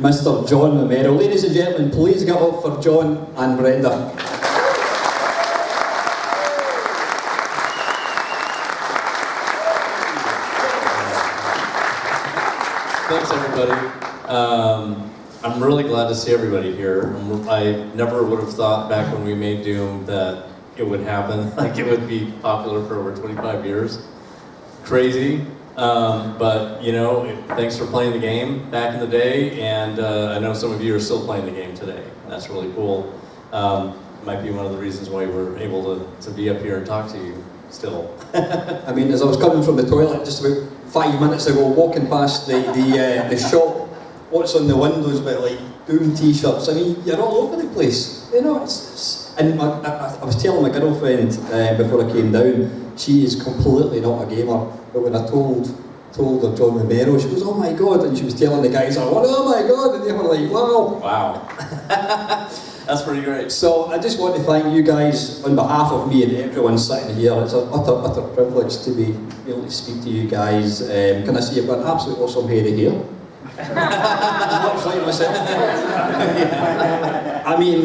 Mr. John Romero. Ladies and gentlemen, please get up for John and Brenda. Thanks, everybody. I'm really glad to see everybody here. I never would have thought back when we made Doom that it would happen, like it would be popular for over 25 years. Crazy, but you know, thanks for playing the game back in the day, and I know some of you are still playing the game today. That's really cool. Might be one of the reasons why we're able to be up here and talk to you still. I mean, as I was coming from the toilet just about 5 minutes ago, walking past the shop, what's on the windows but like Doom t-shirts, I mean, you're all over the place. You know, and I was telling my girlfriend before I came down, she is completely not a gamer, but when I told her John Romero, she goes, oh my god, and she was telling the guys, oh my god, and they were like, wow. Wow. That's pretty great. So I just want to thank you guys on behalf of me and everyone sitting here. It's an utter privilege to be able to speak to you guys. Can I say you've got an absolutely awesome head of hair? Much like myself. I mean,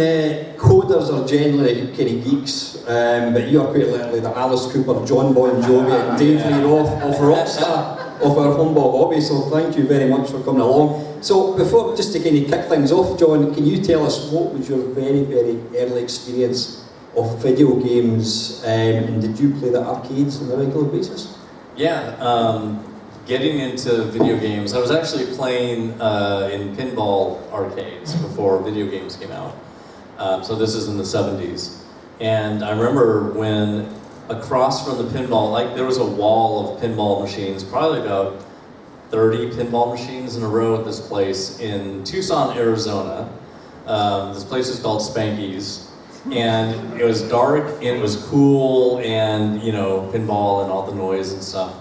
coders are generally kind of geeks, but you are quite literally the Alice Cooper, John Bon Jovi and Dave Lee Roth of Rockstar of our humble hobby, so thank you very much for coming along. So before, just to kind of kick things off, John, can you tell us what was your very, very early experience of video games, and did you play the arcades on a regular basis? Yeah, getting into video games, I was actually playing in pinball arcades before video games came out. So this is in the 70s. And I remember when across from the pinball, like there was a wall of pinball machines, probably about 30 pinball machines in a row at this place in Tucson, Arizona. This place is called Spanky's. And it was dark and it was cool and, you know, pinball and all the noise and stuff.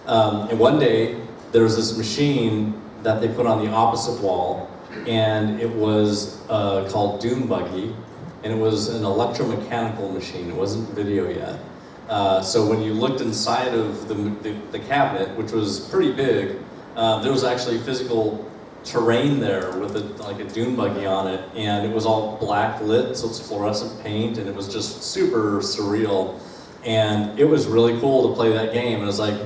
And one day, there was this machine that they put on the opposite wall, and it was called Doom Buggy, and it was an electromechanical machine. It wasn't video yet. So when you looked inside of the cabinet, which was pretty big, there was actually physical terrain there with like a Doom Buggy on it, and it was all black lit, so it's fluorescent paint, and it was just super surreal. And it was really cool to play that game, and I was like,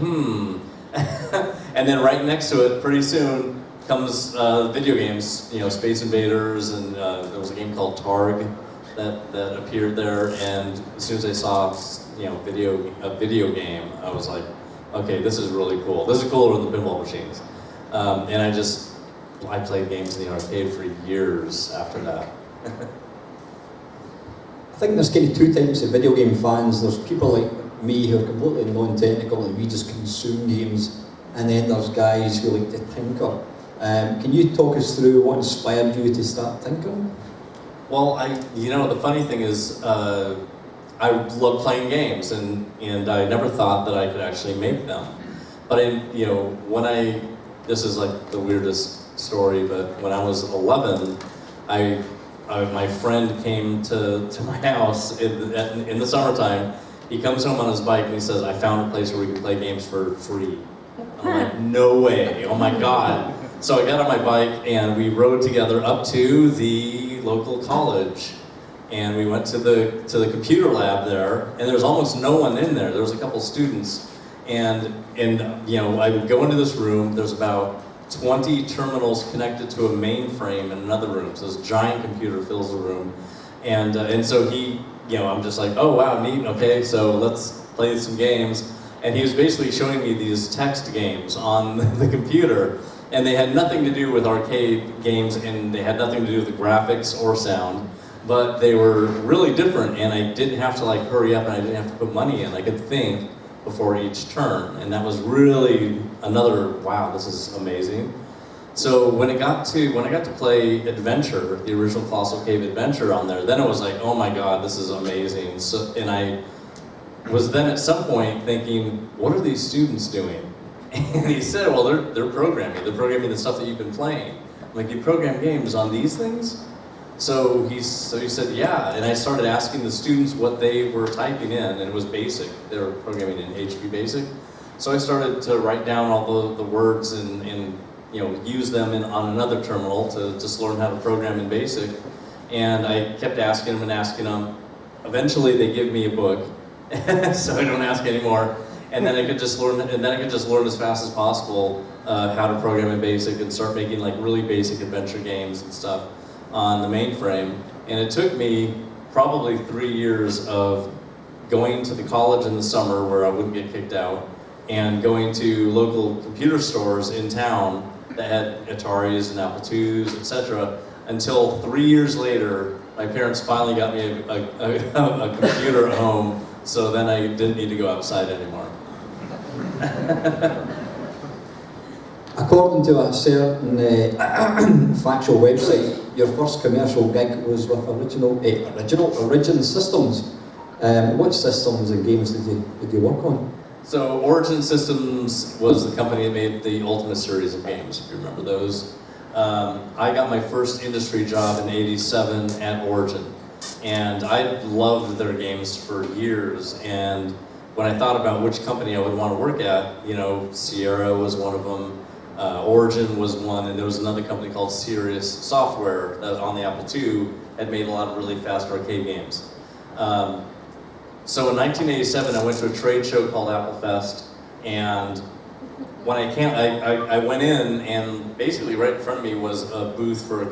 And then right next to it, pretty soon, comes video games, you know, Space Invaders, and there was a game called Targ that appeared there, and as soon as I saw, you know, a video game, I was like, okay, this is really cool. This is cooler than the pinball machines. And I played games in the arcade for years after that. I think there's kind of two types of video game fans. There's people like me who are completely non-technical and we just consume games, and then there's guys who like to tinker. Can you talk us through what inspired you to start tinkering? Well, you know, the funny thing is, I love playing games, and I never thought that I could actually make them. But you know, this is like the weirdest story, but when I was 11, my friend came to my house in the summertime. He comes home on his bike and he says, I found a place where we can play games for free. I'm like, no way, oh my God. So I got on my bike and we rode together up to the local college. And we went to the computer lab there, and there was almost no one in there. There was a couple students. And you know, I would go into this room, there's about 20 terminals connected to a mainframe in another room. So this giant computer fills the room. And so he, you know, I'm just like, oh wow, neat, okay, so let's play some games. And he was basically showing me these text games on the computer, and they had nothing to do with arcade games, and they had nothing to do with the graphics or sound, but they were really different, and I didn't have to like hurry up, and I didn't have to put money in. I could think before each turn, and that was really another, wow, this is amazing. So when I got to play Adventure, the original Colossal Cave Adventure on there, then it was like, oh my God, this is amazing. So, and I was then at some point thinking, what are these students doing? And he said, well, they're programming. They're programming the stuff that you've been playing. I'm like, you program games on these things? So he said, yeah. And I started asking the students what they were typing in, and it was BASIC. They were programming in HP BASIC. So I started to write down all the words in use them on another terminal to just learn how to program in BASIC. And I kept asking them and asking them. Eventually, they give me a book, so I don't ask anymore. And then I could just learn. And then I could just learn as fast as possible how to program in BASIC and start making like really basic adventure games and stuff on the mainframe. And it took me probably 3 years of going to the college in the summer where I wouldn't get kicked out, and going to local computer stores in town that had Ataris and Apple IIs, etc. Until 3 years later, my parents finally got me a computer at home, so then I didn't need to go outside anymore. According to a certain factual website, your first commercial gig was with Origin Systems. What systems and games did you work on? So Origin Systems was the company that made the Ultimate series of games, if you remember those. I got my first industry job in '87 at Origin, and I loved their games for years. And when I thought about which company I would want to work at, Sierra was one of them, Origin was one, and there was another company called Sirius Software that on the Apple II had made a lot of really fast arcade games. So in 1987, I went to a trade show called Apple Fest, and when I went in, and basically right in front of me was a booth for a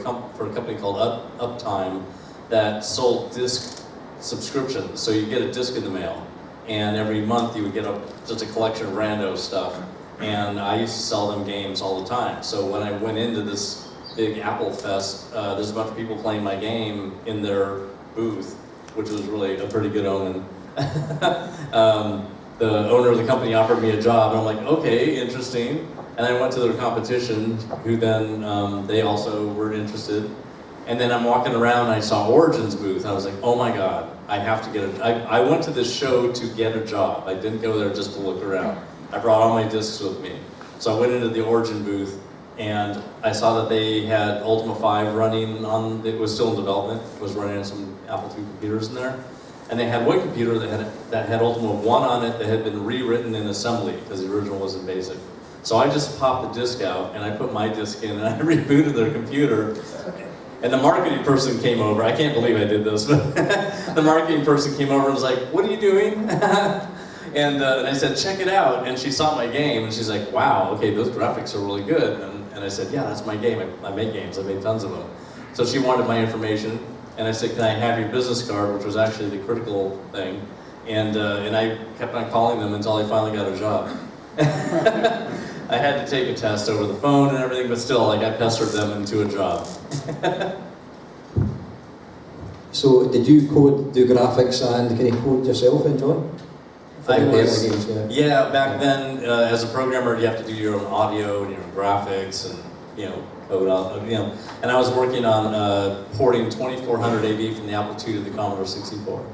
company called Uptime that sold disc subscriptions. So you get a disc in the mail, and every month you would get just a collection of rando stuff. And I used to sell them games all the time. So when I went into this big Apple Fest, there's a bunch of people playing my game in their booth, which was really a pretty good omen. The owner of the company offered me a job, and I'm like, okay, interesting. And I went to their competition, who then, they also were interested. And then I'm walking around, and I saw Origin's booth, and I was like, oh my God, I have to get I went to this show to get a job. I didn't go there just to look around. I brought all my discs with me. So I went into the Origin booth, and I saw that they had Ultima 5 running on, it was still in development, it was running on some Apple II computers in there. And they had one computer that had Ultima 1 on it that had been rewritten in assembly, because the original was in BASIC. So I just popped the disk out, and I put my disk in, and I rebooted their computer. And the marketing person came over, I can't believe I did this, but the marketing person came over and was like, what are you doing? And I said, check it out. And she saw my game, and she's like, wow, okay, those graphics are really good. And I said, yeah, that's my game. I make games. I made tons of them. So she wanted my information, and I said, can I have your business card, which was actually the critical thing. And I kept on calling them until I finally got a job. I had to take a test over the phone and everything, but still, I pestered them into a job. So did you do graphics, and can you code yourself, John? Yeah, back then, as a programmer, you have to do your own audio and your own graphics and, code out, And I was working on porting 2400 AV from the Apple II to the Commodore 64.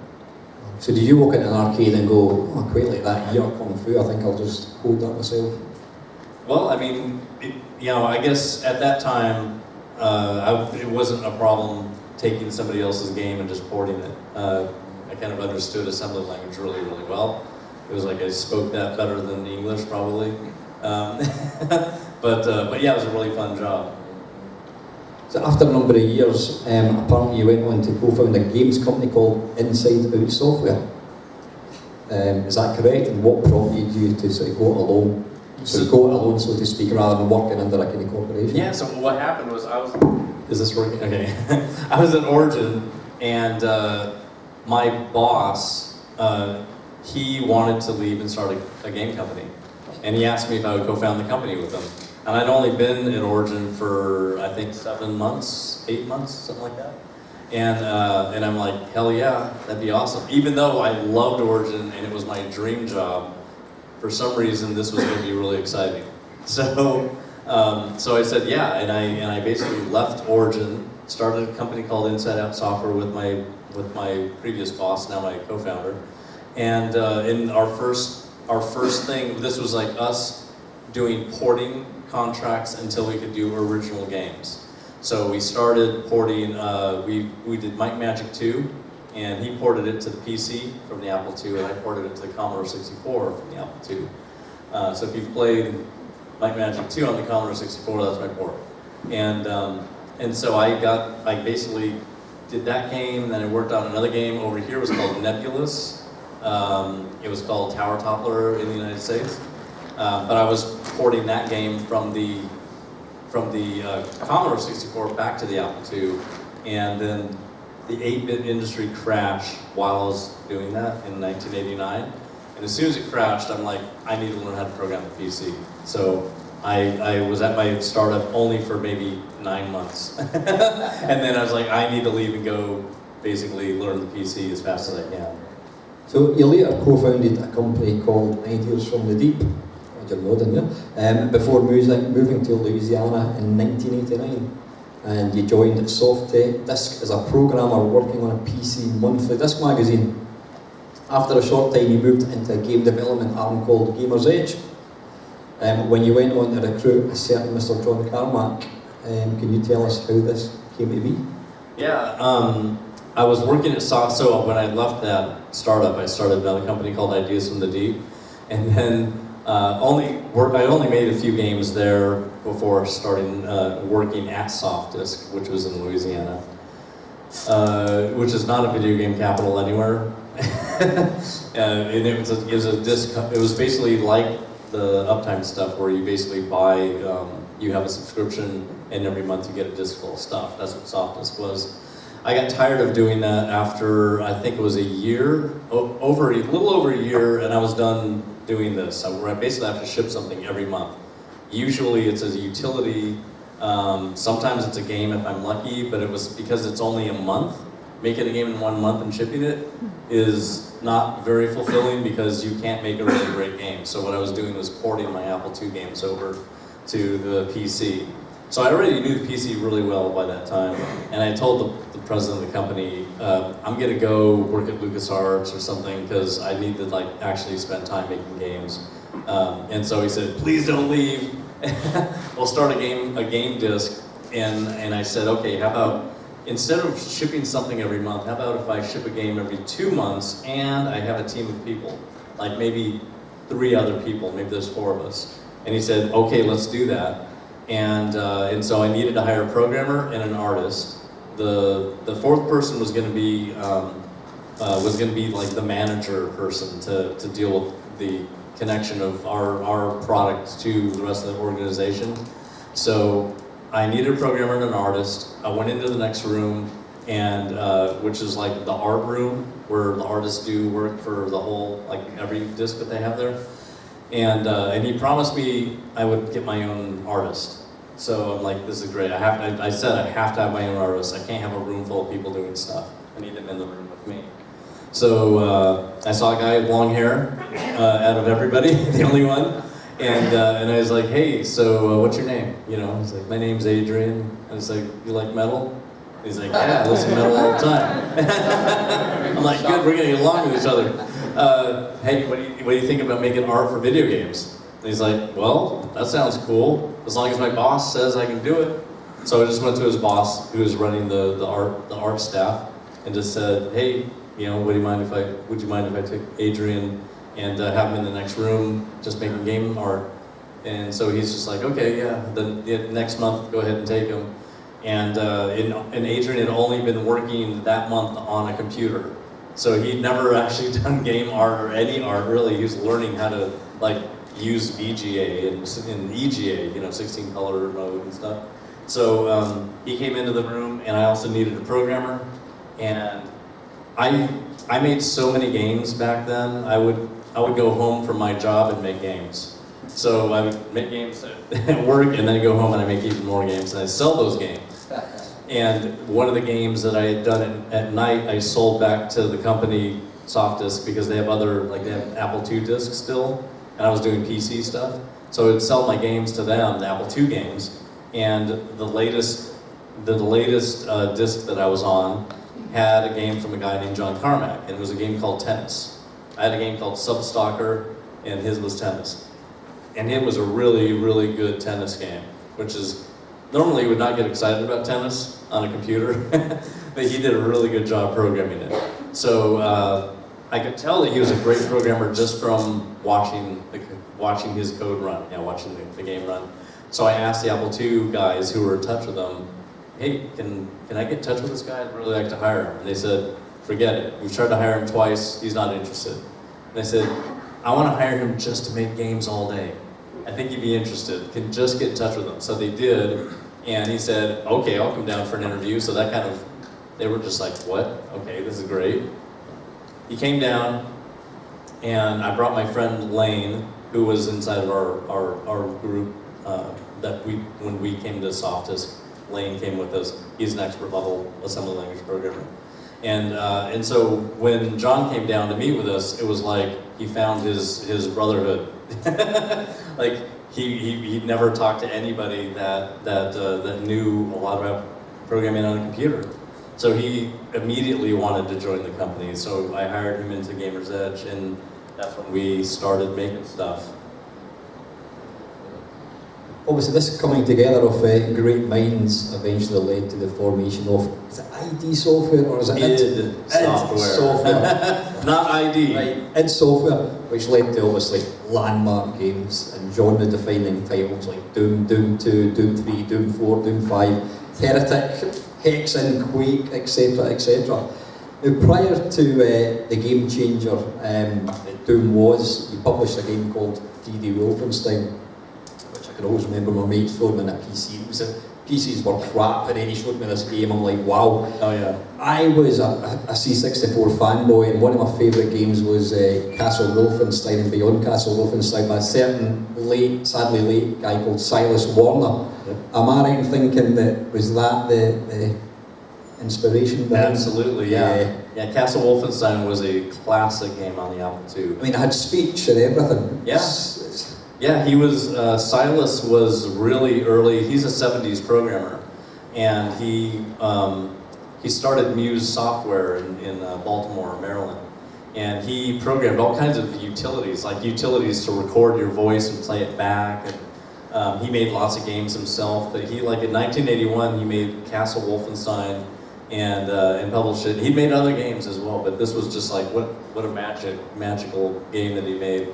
So did you walk into an arcade and go, oh, quite like that here, Kung Fu, I think I'll just code that myself? Well, I mean, I guess at that time, it wasn't a problem taking somebody else's game and just porting it. I kind of understood assembly language really, really well. It was like I spoke that better than English, probably. But yeah, it was a really fun job. So after a number of years, apparently you went on to co-found a games company called Inside Out Software. Is that correct? And what prompted you to sort of go it alone? So to speak, rather than working under a kind of corporation? Yeah, so what happened was is this working? Okay. I was at Origin, and my boss, he wanted to leave and start a game company. And he asked me if I would co-found the company with him. And I'd only been at Origin for, I think, 7 months, 8 months, something like that. And I'm like, hell yeah, that'd be awesome. Even though I loved Origin and it was my dream job, for some reason this was going to be really exciting. So I said yeah, and I basically left Origin, started a company called Inside Out Software with my previous boss, now my co-founder. And in our first thing, this was like us doing porting contracts until we could do original games. So we started porting, we did Might Magic 2, and he ported it to the PC from the Apple II, and I ported it to the Commodore 64 from the Apple II. So if you've played Might and Magic 2 on the Commodore 64. That's my port. And so I basically did that game. Then I worked on another game over here. It was called Nebulous. It was called Tower Toppler in the United States. But I was porting that game from the Commodore 64 back to the Apple II, and then the 8-bit industry crashed while I was doing that in 1989. And as soon as it crashed, I'm like, I need to learn how to program the PC. So I was at my startup only for maybe 9 months. And then I was like, I need to leave and go basically learn the PC as fast as I can. So you later co-founded a company called Ideas from the Deep, you're nodding there, before moving to Louisiana in 1989. And you joined Softtech Disc as a programmer working on a PC monthly disc magazine. After a short time, you moved into a game development arm called Gamer's Edge. When you went on to recruit a certain Mr. John Carmack, can you tell us how this came to be? Yeah, I was working at so when I left that startup, I started another company called Ideas from the Deep, and then I only made a few games there before starting working at Softdisk, which was in Louisiana, which is not a video game capital anywhere. And it was basically like the Uptime stuff, where you basically buy, you have a subscription, and every month you get a disc full of stuff. That's what Softdisk was. I got tired of doing that after, I think it was a year, a little over a year, and I was done doing this. Where I basically have to ship something every month. Usually it's a utility, sometimes it's a game if I'm lucky, but it was because it's only a month. Making a game in 1 month and shipping it is not very fulfilling because you can't make a really great game. So what I was doing was porting my Apple II games over to the PC. So I already knew the PC really well by that time, and I told the president of the company, I'm gonna go work at LucasArts or something because I need to actually spend time making games. And so he said, please don't leave. We'll start a game disc. And I said, okay, how about, instead of shipping something every month, how about if I ship a game every 2 months and I have a team of people, like maybe 3 other people, maybe there's 4 of us. And he said, okay, let's do that. And so I needed to hire a programmer and an artist. The 4th person was going to be like the manager person to deal with the connection of our product to the rest of the organization. So I needed a programmer and an artist. I went into the next room, and which is like the art room where the artists do work for the whole, like every disc that they have there. And he promised me I would get my own artist. So I'm like, this is great. I said I have to have my own artist. I can't have a room full of people doing stuff. I need them in the room with me. So I saw a guy with long hair out of everybody, the only one. And I was like, hey, so what's your name? You know, he's like, my name's Adrian. And it's like, you like metal? He's like, yeah, I listen to metal all the time. I'm like, good, we're gonna get along with each other. Hey, what do you think about making art for video games? And he's like, well, that sounds cool, as long as my boss says I can do it. So I just went to his boss, who was running the art staff, and just said, hey, you know, would you mind if I took Adrian and have him in the next room, just making game art? And so he's just like, okay, yeah, then next month, go ahead and take him. And Adrian had only been working that month on a computer. So he'd never actually done game art or any art, really. He was learning how to, like, use VGA and EGA, you know, 16 color mode and stuff. So he came into the room, and I also needed a programmer. And I made so many games back then. I would go home from my job and make games. So I would make games at work, and then go home and I make even more games, and I sell those games. And one of the games that I had done at night, I sold back to the company Softdisk, because they have they have Apple II discs still, and I was doing PC stuff. So I would sell my games to them, the Apple II games. And the latest disc that I was on had a game from a guy named John Carmack, and it was a game called Tennis. I had a game called Substalker, and his was Tennis. And it was a really, really good tennis game, which is, normally you would not get excited about tennis on a computer, but he did a really good job programming it. So I could tell that he was a great programmer just from watching his code run, watching the game run. So I asked the Apple II guys who were in touch with him, hey, can I get in touch with this guy? I'd really like to hire him. And they said, forget it. We've tried to hire him twice. He's not interested. And I said, I want to hire him just to make games all day. I think he'd be interested. Can just get in touch with him. So they did. And he said, okay, I'll come down for an interview. So that kind of, they were just like, what? Okay, this is great. He came down, and I brought my friend Lane, who was inside of our group, when we came to Softisk. Lane came with us. He's an expert level assembly language programmer. And so when John came down to meet with us, it was like he found his brotherhood. Like he'd never talked to anybody that knew a lot about programming on a computer. So he immediately wanted to join the company. So I hired him into Gamer's Edge, and that's when we started making stuff. Obviously, this coming together of great minds eventually led to the formation of, is it ID Software or is it id Software? Not ID. Right, id Software, which led to obviously landmark games and genre-defining titles like Doom, Doom 2, Doom 3, Doom 4, Doom 5, Heretic, Hexen, Quake, etc., etc. Now, prior to the game changer that Doom was, you published a game called 3D Wolfenstein. I can always remember my mate showed me on a PC. PCs were crap, and then he showed me this game. I'm like, wow. Oh yeah. I was a C64 fanboy, and one of my favourite games was Castle Wolfenstein and Beyond Castle Wolfenstein by a certain sadly late guy called Silas Warner. Yep. Am I right in thinking that was that the inspiration behind? Absolutely, yeah. Yeah, Castle Wolfenstein was a classic game on the Apple II. I mean, it had speech and everything. Yeah. Yeah, he was, Silas was really early. He's a 70s programmer, and he started Muse Software in Baltimore, Maryland. And he programmed all kinds of utilities, like utilities to record your voice and play it back. And he made lots of games himself, but he, like in 1981, he made Castle Wolfenstein and published it. He made other games as well, but this was just like, what a magical game that he made.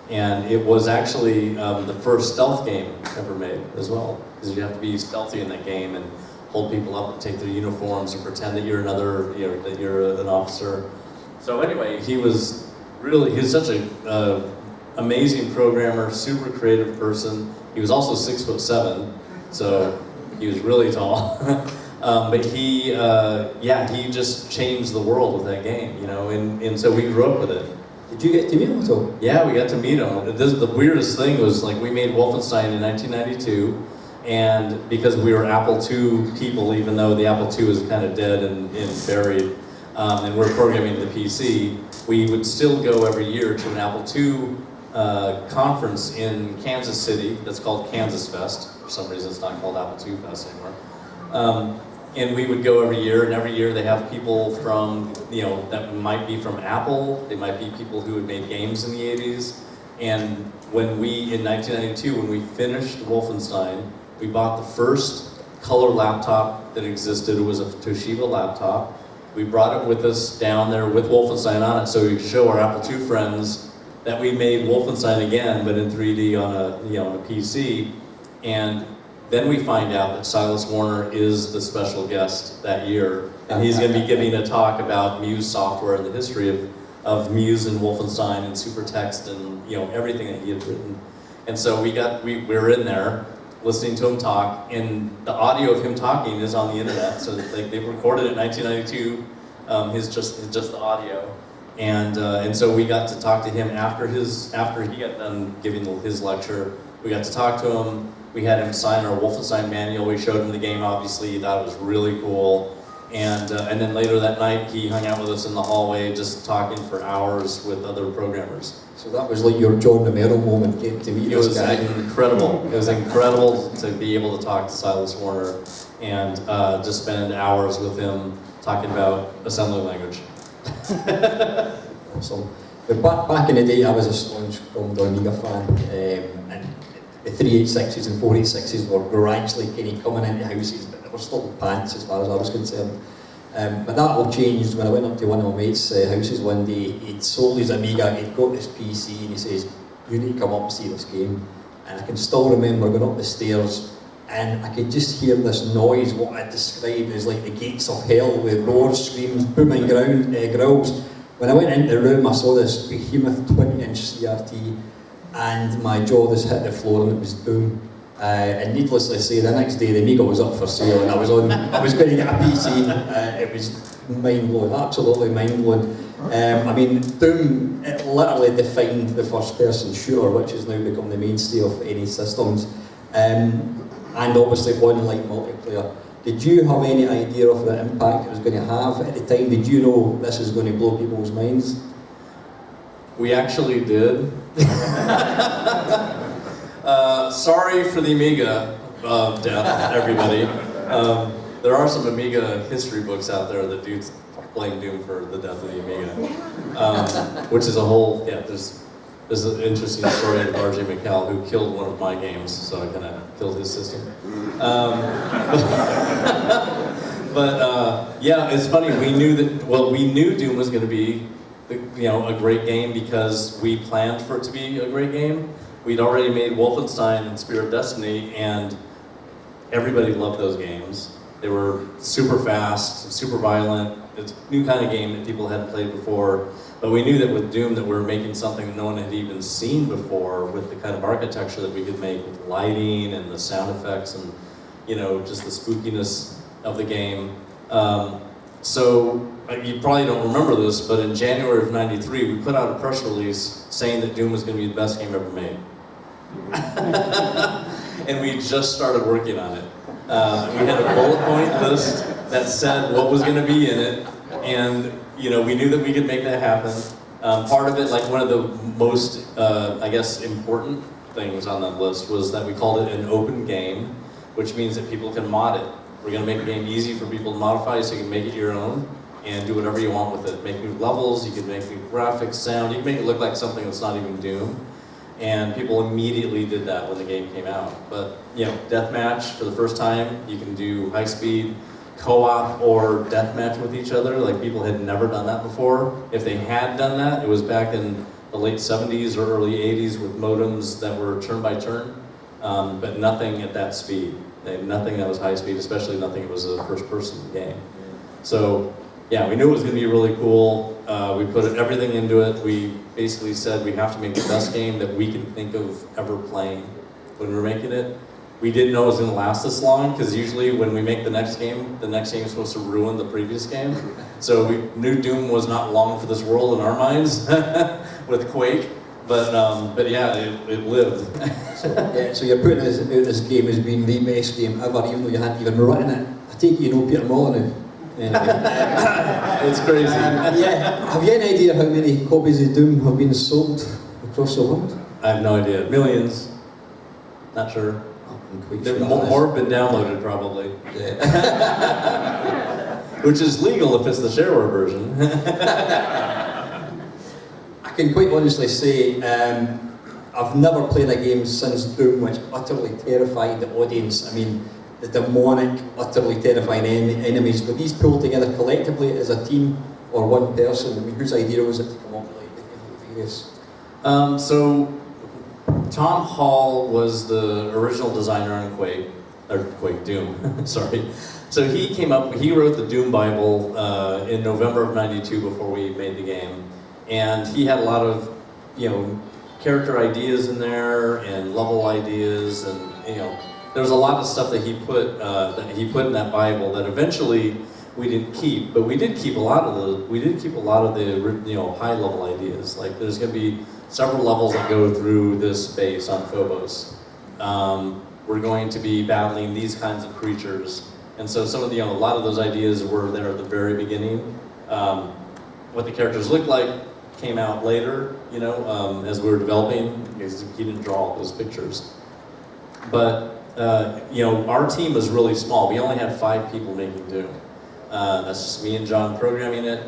And it was actually the first stealth game ever made as well, because you have to be stealthy in that game and hold people up and take their uniforms and pretend that you're that you're an officer. So anyway, he was such a amazing programmer, super creative person. He was also 6'7", so he was really tall. But he just changed the world with that game, and so we grew up with it. Did you get to meet him at all? Yeah, we got to meet him. The weirdest thing was, like, we made Wolfenstein in 1992, and because we were Apple II people, even though the Apple II was kind of dead and buried, and we're programming the PC, we would still go every year to an Apple II conference in Kansas City that's called Kansas Fest. For some reason, it's not called Apple II Fest anymore. And we would go every year, and every year they have people from, that might be from Apple, they might be people who had made games in the 80s. And when in 1992, when we finished Wolfenstein, we bought the first color laptop that existed. It was a Toshiba laptop. We brought it with us down there with Wolfenstein on it, so we could show our Apple II friends that we made Wolfenstein again, but in 3D on a PC. And then we find out that Silas Warner is the special guest that year, and he's going to be giving a talk about Muse software and the history of Muse and Wolfenstein and Supertext and everything that he had written. And so we were in there listening to him talk, and the audio of him talking is on the internet. So they recorded it in 1992. Just the audio, and so we got to talk to him after he got done giving his lecture. We got to talk to him. We had him sign our Wolfenstein manual. We showed him the game, obviously. He thought it was really cool. And then later that night, he hung out with us in the hallway, just talking for hours with other programmers. So that was like your John Romero moment, getting to meet this guy. It was incredible. It was incredible to be able to talk to Silas Warner and just spend hours with him talking about assembly language. Awesome. But back in the day, I was a staunch Commodore Amiga fan, and the 386s and 486s were actually kind of coming into houses, but they were still pants as far as I was concerned. But that all changed when I went up to one of my mates' houses one day. He'd sold his Amiga, he'd got this PC, and he says, "You need to come up and see this game." And I can still remember going up the stairs, and I could just hear this noise, what I described as like the gates of hell, with roars, screams, booming growls. When I went into the room, I saw this behemoth 20-inch CRT, and my jaw just hit the floor, and it was Doom. And needless to say, the next day the Amiga was up for sale, and I was going to get a PC. It was mind-blowing, absolutely mind-blowing. I mean, Doom, it literally defined the first-person shooter, which has now become the mainstay of any systems. And obviously one-like multiplayer. Did you have any idea of the impact it was going to have at the time? Did you know this is going to blow people's minds? We actually did. Sorry for the Amiga death, everybody. There are some Amiga history books out there that do blame Doom for the death of the Amiga, which is a whole, there's an interesting story of R.J. McCall who killed one of my games, so I kind of killed his system. Yeah, it's funny, we knew Doom was going to be a great game because we planned for it to be a great game. We'd already made Wolfenstein and Spear of Destiny, and everybody loved those games. They were super fast, super violent. It's a new kind of game that people hadn't played before. But we knew that with Doom that we were making something that no one had even seen before, with the kind of architecture that we could make with lighting and the sound effects and just the spookiness of the game. So you probably don't remember this, but in January of '93 we put out a press release saying that Doom was going to be the best game ever made. And we just started working on it. We had a bullet point list that said what was going to be in it, and we knew that we could make that happen. Part of it, like one of the most, important things on that list was that we called it an open game, which means that people can mod it. We're going to make the game easy for people to modify so you can make it your own and do whatever you want with it. Make new levels, you can make new graphics, sound, you can make it look like something that's not even Doom. And people immediately did that when the game came out. But, deathmatch for the first time, you can do high-speed co-op or deathmatch with each other. Like, people had never done that before. If they had done that, it was back in the late 70s or early 80s with modems that were turn by turn, but nothing at that speed. Nothing that was high speed, especially nothing that was a first-person game. So, yeah, we knew it was going to be really cool. We put everything into it. We basically said we have to make the best game that we can think of ever playing when we're making it. We didn't know it was going to last this long, because usually when we make the next game is supposed to ruin the previous game. So we knew Doom was not long for this world in our minds with Quake. But yeah, it lived. So you're putting this game as being the best game ever, even though you hadn't even written it. I take it you know Peter Molyneux. Anyway. It's crazy. Have you any idea how many copies of Doom have been sold across the world? I have no idea. Millions. Not sure. More have been downloaded, probably. Yeah. Which is legal if it's the shareware version. I can quite honestly say I've never played a game since Doom which utterly terrified the audience. I mean, the demonic, utterly terrifying enemies. Were these pulled together collectively as a team or one person? I mean, whose idea was it to come up with various? So Tom Hall was the original designer on Quake, Doom, sorry. So he wrote the Doom Bible in November of '92 before we made the game. And he had a lot of, character ideas in there and level ideas, and there was a lot of stuff that he put in that Bible that eventually we didn't keep, but we did keep a lot of the high level ideas. Like there's going to be several levels that go through this base on Phobos. We're going to be battling these kinds of creatures, and so some of a lot of those ideas were there at the very beginning. What the characters looked like came out later, as we were developing, because he didn't draw all those pictures. But, our team was really small. We only had 5 people making Doom. That's just me and John programming it,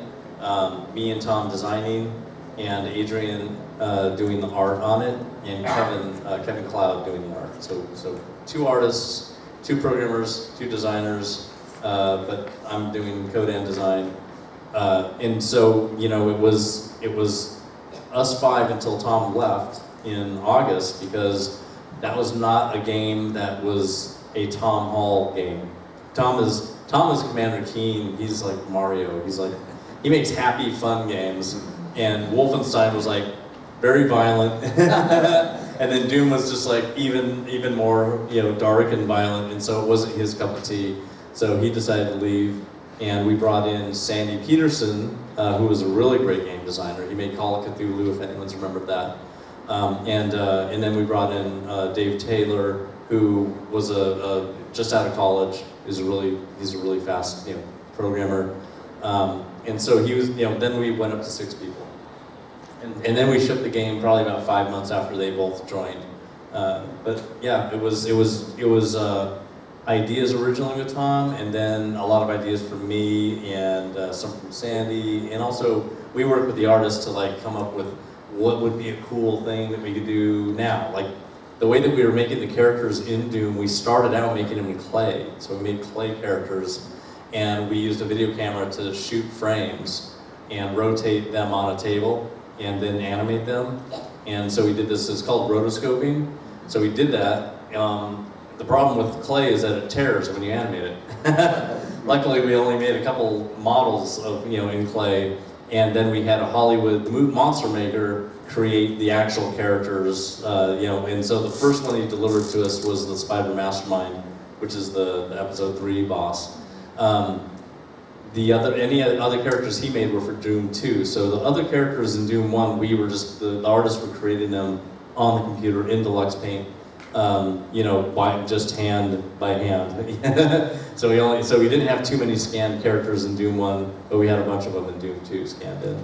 me and Tom designing, and Adrian doing the art on it, and Kevin Cloud doing the art. So 2 artists, 2 programmers, 2 designers, but I'm doing code and design. And so, you know, it was us five until Tom left in August, because that was not a game that was a Tom Hall game. Tom is Commander Keen. He's like Mario. He makes happy, fun games. And Wolfenstein was like very violent. And then Doom was just like even more, you know, dark and violent. And so it wasn't his cup of tea. So he decided to leave. And we brought in Sandy Peterson, who was a really great game designer. He made Call of Cthulhu, if anyone's remembered that. And then we brought in Dave Taylor, who was just out of college. He's a really fast, you know, programmer. And so he was, you know, then we went up to 6 people. And then we shipped the game probably about 5 months after they both joined. But yeah, it was ideas originally with Tom, and then a lot of ideas from me and some from Sandy, and also we worked with the artists to like come up with what would be a cool thing that we could do now. Like the way that we were making the characters in Doom, we started out making them in clay. So we made clay characters, and we used a video camera to shoot frames and rotate them on a table and then animate them. And so we did this, it's called rotoscoping. So we did that. The problem with clay is that it tears when you animate it. Luckily, we only made a couple models of, you know, in clay, and then we had a Hollywood monster maker create the actual characters, you know. And so the first one he delivered to us was the Spider Mastermind, which is the episode 3 boss. Any other characters he made were for Doom 2. So the other characters in Doom 1, we were just the artists were creating them on the computer in Deluxe Paint. You know, hand by hand. So we didn't have too many scanned characters in Doom 1, but we had a bunch of them in Doom 2 scanned in.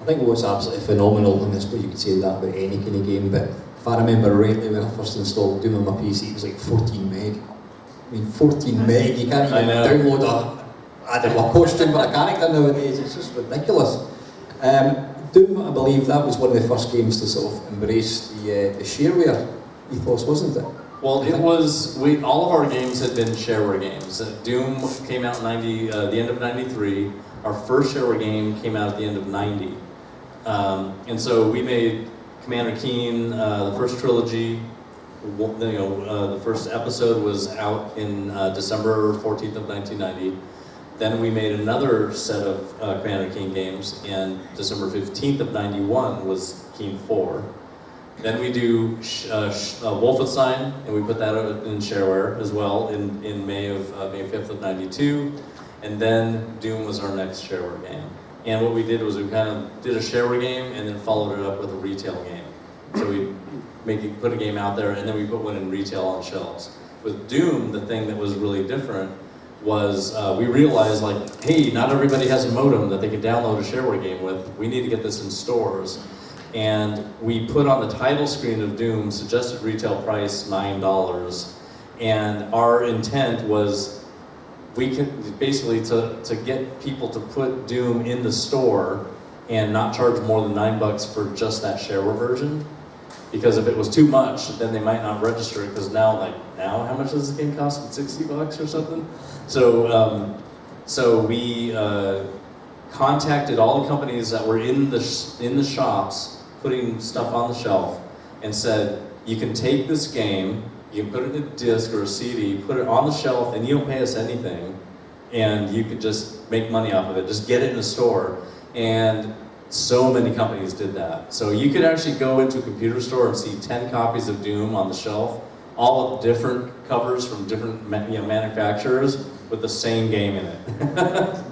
I think what's absolutely phenomenal, and I suppose you could say that about any kind of game, but if I remember rightly, when I first installed Doom on my PC, it was like 14 meg. I mean, 14 meg, you can't even download a costume for a character nowadays, it's just ridiculous. Doom, I believe that was one of the first games to sort of embrace the shareware ethos, wasn't it? Well, it was. All of our games had been shareware games. Doom came out in the end of '93. Our first shareware game came out at the end of '90, and so we made Commander Keen, the first trilogy. You know, the first episode was out in December 14th of 1990. Then we made another set of Commander Keen games, and December 15th of '91 was Keen 4. Then we do Wolfenstein, and we put that in shareware as well in May 5th of /92. And then Doom was our next shareware game. And what we did was we kind of did a shareware game and then followed it up with a retail game. So we put a game out there, and then we put one in retail on shelves. With Doom, the thing that was really different was we realized, like, hey, not everybody has a modem that they can download a shareware game with. We need to get this in stores. And we put on the title screen of Doom, suggested retail price $9. And our intent was we could basically to get people to put Doom in the store and not charge more than $9 for just that shareware version. Because if it was too much, then they might not register it, because now how much does this game cost? $60 or something? So we contacted all the companies that were in the shops putting stuff on the shelf, and said, you can take this game, you can put it in a disc or a CD, put it on the shelf, and you don't pay us anything, and you could just make money off of it. Just get it in a store. And so many companies did that. So you could actually go into a computer store and see 10 copies of Doom on the shelf, all with different covers from different manufacturers with the same game in it.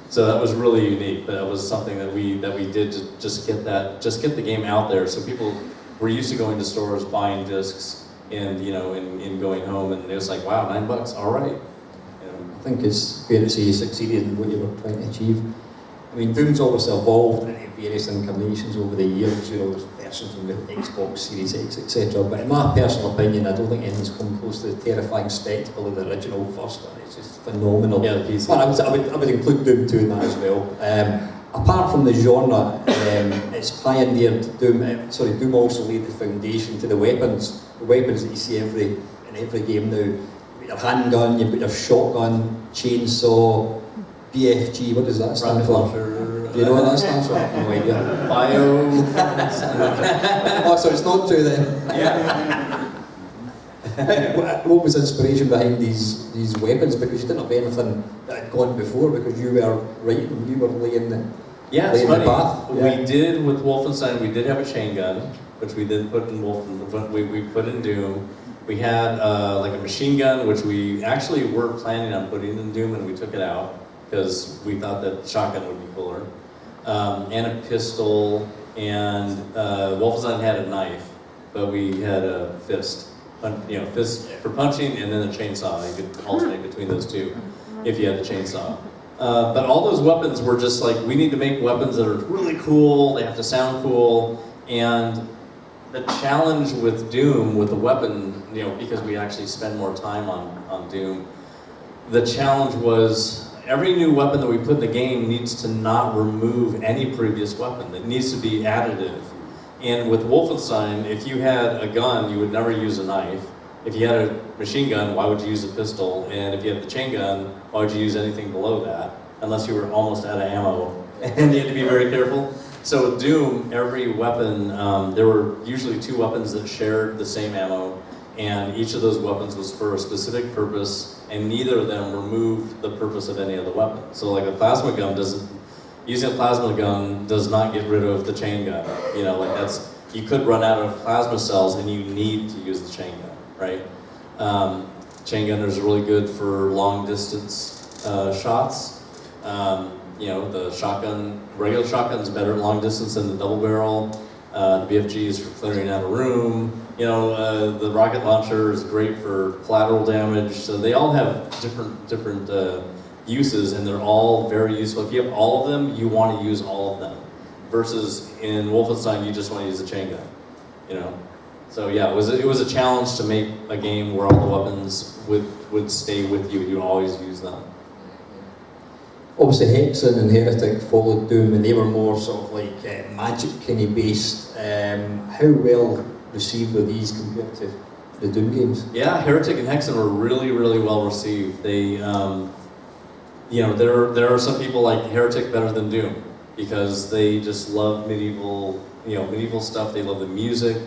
So that was really unique. That was something that we did to just get the game out there. So people were used to going to stores, buying discs, and and going home, and it was like, wow, $9, all right. I think it's fair to say you succeeded in what you were trying to achieve. I mean, Doom's obviously evolved in various incarnations over the years. There's versions on the Xbox Series X, etc. But in my personal opinion, I don't think anything's come close to the terrifying spectacle of the original first one. It's just phenomenal. Yeah, the PC. But I would include Doom 2 in that as well. Apart from the genre, it's pioneered Doom. Doom also laid the foundation to the weapons. The weapons that you see in every game now. your handgun, you've got your shotgun, chainsaw, BFG. What does that stand for? Do you know what that stands for? No idea. Bio. Oh, so it's not true then. Yeah. What was the inspiration behind these weapons? Because you didn't have anything that had gone before, because you were writing, you were laying the Yeah, it's laying the funny. path. Yeah. We did with Wolfenstein. We did have a chain gun, which we did put in we put in Doom. We had like a machine gun, which we actually were planning on putting in Doom, and we took it out because we thought that shotgun would be cooler. And a pistol, and Wolfenstein had a knife, but we had a fist. Fist for punching, and then a chainsaw. You could alternate between those two if you had the chainsaw. But all those weapons were just like, we need to make weapons that are really cool, they have to sound cool, and the challenge with Doom, with the weapon, because we actually spend more time on Doom, the challenge was every new weapon that we put in the game needs to not remove any previous weapon. It needs to be additive. And with Wolfenstein, if you had a gun, you would never use a knife. If you had a machine gun, why would you use a pistol? And if you had the chain gun, why would you use anything below that? Unless you were almost out of ammo, and you had to be very careful. So with Doom, every weapon, there were usually 2 weapons that shared the same ammo, and each of those weapons was for a specific purpose, and neither of them removed the purpose of any other weapon. So like a plasma gun using a plasma gun does not get rid of the chain gun. You could run out of plasma cells and you need to use the chain gun, right? Chain gunners are really good for long distance shots. The shotgun, regular shotgun's better at long distance than the double barrel. The BFG is for clearing out a room. The rocket launcher is great for collateral damage. So they all have different uses, and they're all very useful. If you have all of them, you want to use all of them. Versus in Wolfenstein, you just want to use the chain gun. So yeah, it was a challenge to make a game where all the weapons would stay with you. You always use them. Obviously, Hexen and Heretic followed Doom, and they were more sort of like magic kind of based. How well received were these compared to the Doom games? Yeah, Heretic and Hexen were really, really well received. They, there are some people like Heretic better than Doom because they just love medieval stuff. They love the music,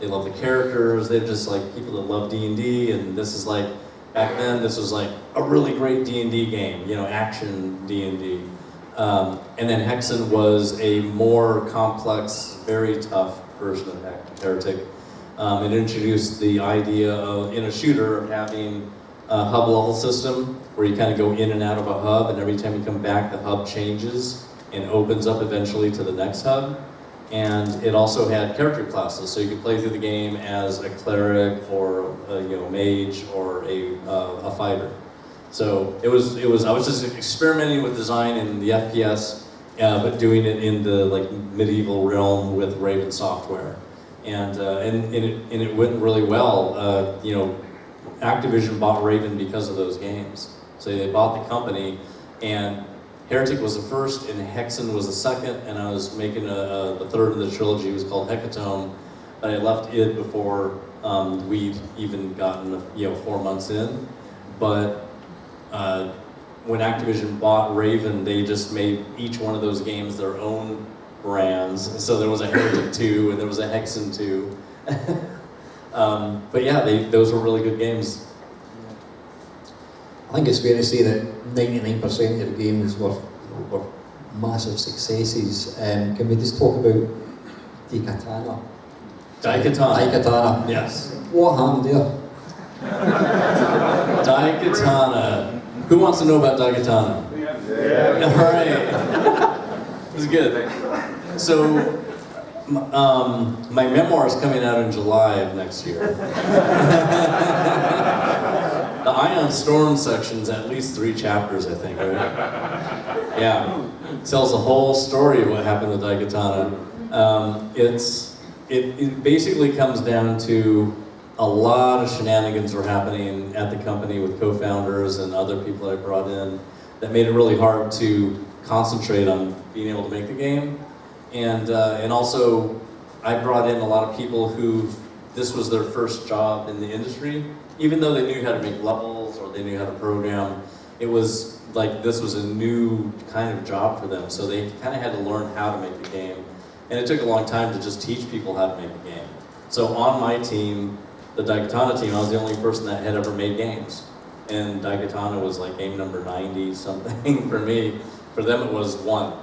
they love the characters. They're just like people that love D&D, and this is like, back then this was like a really great D&D game, action D&D. And then Hexen was a more complex, very tough version of Heretic. It introduced the idea of, in a shooter, of having a hub level system where you kind of go in and out of a hub, and every time you come back the hub changes and opens up eventually to the next hub. And it also had character classes, so you could play through the game as a cleric or a mage or a fighter. So I was just experimenting with design in the FPS, but doing it in the medieval realm with Raven software, and it went really well. Activision bought Raven because of those games, so they bought the company, and Heretic was the first, and Hexen was the second, and I was making the third of the trilogy. It was called Hecatome, but I left it before we'd even gotten 4 months in. But when Activision bought Raven, they just made each one of those games their own brands. And so there was a Heretic 2, and there was a Hexen 2. But yeah, those were really good games. I think it's fair to say that 99% of the games were massive successes. Can we just talk about Daikatana? Daikatana. Yes. What happened there? Daikatana. Who wants to know about Daikatana? Yeah. All right. It was good. So, my memoir is coming out in July of next year. The Ion Storm section's at least 3 chapters, I think, right? Yeah. It tells the whole story of what happened with Daikatana. It basically comes down to a lot of shenanigans were happening at the company with co-founders and other people that I brought in that made it really hard to concentrate on being able to make the game. And also, I brought in a lot of people who this was their first job in the industry. Even though they knew how to make levels or they knew how to program, it was like this was a new kind of job for them. So they kind of had to learn how to make a game. And it took a long time to just teach people how to make a game. So on my team, the Daikatana team, I was the only person that had ever made games. And Daikatana was like game number 90 something for me. For them it was 1.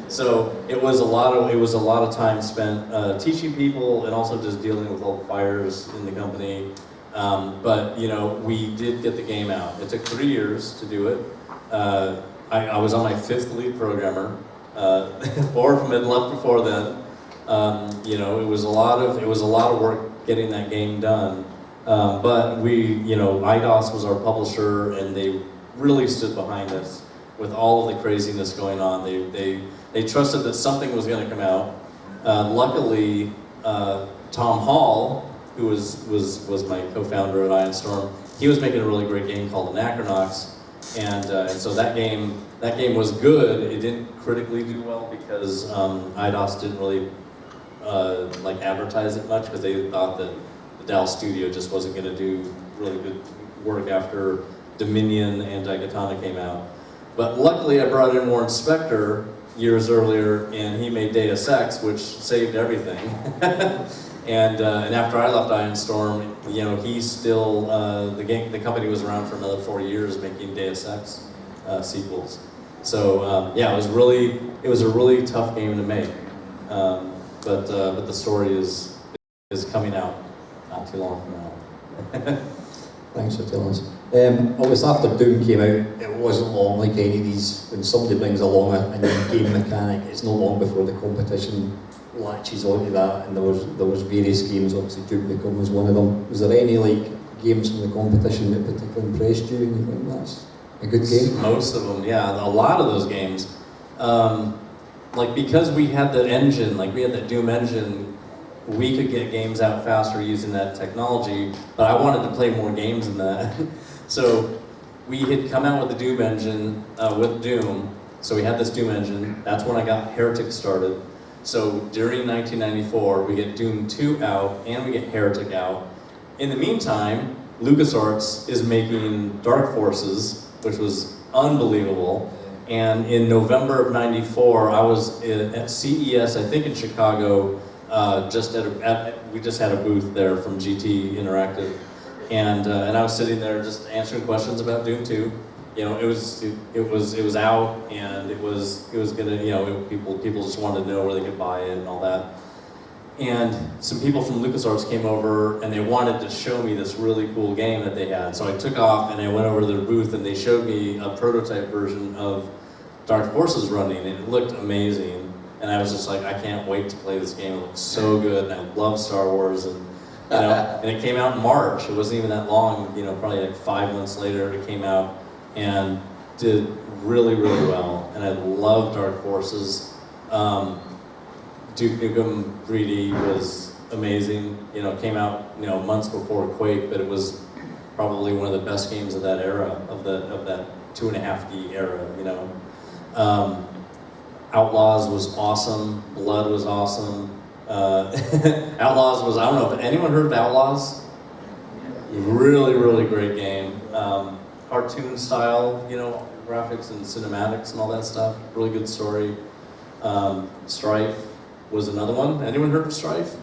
So it was a lot of time spent teaching people and also just dealing with all the fires in the company. But you know, we did get the game out. It took 3 years to do it. I was on my 5th lead programmer. 4 of them had left before then. You know, it was a lot of work getting that game done. But IDOS was our publisher, and they really stood behind us with all of the craziness going on. They trusted that something was going to come out. Luckily, Tom Hall, who was my co-founder at Ironstorm, he was making a really great game called Anachronox, and so that game was good. It didn't critically do well because IDOS didn't really advertise it much because they thought that the Dallas studio just wasn't going to do really good work after Dominion and Daikatana came out. But luckily I brought in Warren Spector years earlier, and he made Deus Ex, which saved everything. And after I left Ironstorm, you know, he's still the company was around for another 4 years making Deus Ex sequels. So yeah, it was a really tough game to make. But the story is coming out not too long from now. Thanks for telling us. Obviously after Doom came out, it wasn't long like any of these, when somebody brings along a new game mechanic, it's not long before the competition latches onto that, and there was various games, obviously Duke Nukem was one of them. Was there any games from the competition that particularly impressed you and you think that's a good game? Most of them, yeah, a lot of those games. Because we had the engine, we had that Doom engine, we could get games out faster using that technology, but I wanted to play more games than that. So we had come out with the Doom engine, with Doom, so we had this Doom engine. That's when I got Heretic started. So during 1994, we get Doom 2 out, and we get Heretic out. In the meantime, LucasArts is making Dark Forces, which was unbelievable. And in November of '94, I was at CES, I think in Chicago, we just had a booth there from GT Interactive, and I was sitting there just answering questions about Doom 2. You know, it was out, and it was gonna, you know, people just wanted to know where they could buy it and all that. And some people from LucasArts came over, and they wanted to show me this really cool game that they had. So I took off, and I went over to their booth, and they showed me a prototype version of Dark Forces running, and it looked amazing. And I was just like, I can't wait to play this game. It looks so good, and I love Star Wars, and you know. And it came out in March. It wasn't even that long. You know, probably 5 months later, it came out and did really, really well. And I love Dark Forces. Duke Nukem 3D was amazing. You know, it came out months before Quake, but it was probably one of the best games of that era, of that 2.5D era. You know. Outlaws was awesome. Blood was awesome. Outlaws was, I don't know if anyone heard of Outlaws? Really, really great game. Cartoon style, you know, graphics and cinematics and all that stuff. Really good story. Strife was another one. Anyone heard of Strife?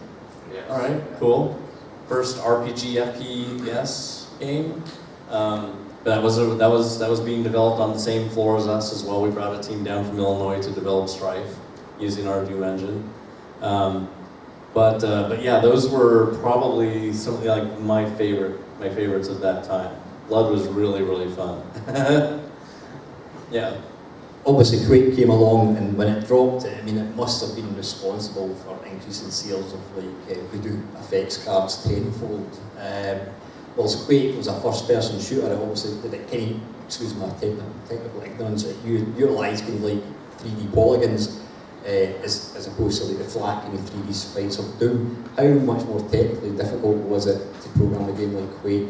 Yeah. All right, cool. First RPG FPS game. That was being developed on the same floor as us as well. We brought a team down from Illinois to develop Strife using our Doom engine. But yeah, those were probably something like my favorites at that time. Blood was really, really fun. Yeah. Obviously Quake came along, and when it dropped, I mean, it must have been responsible for increasing sales of Voodoo effects cards tenfold. Whilst Quake was a first-person shooter, it obviously did it kind of, excuse my technical ignorance, it utilised kind of 3D polygons as opposed to the flat kind of 3D sprites of Doom. How much more technically difficult was it to program a game like Quake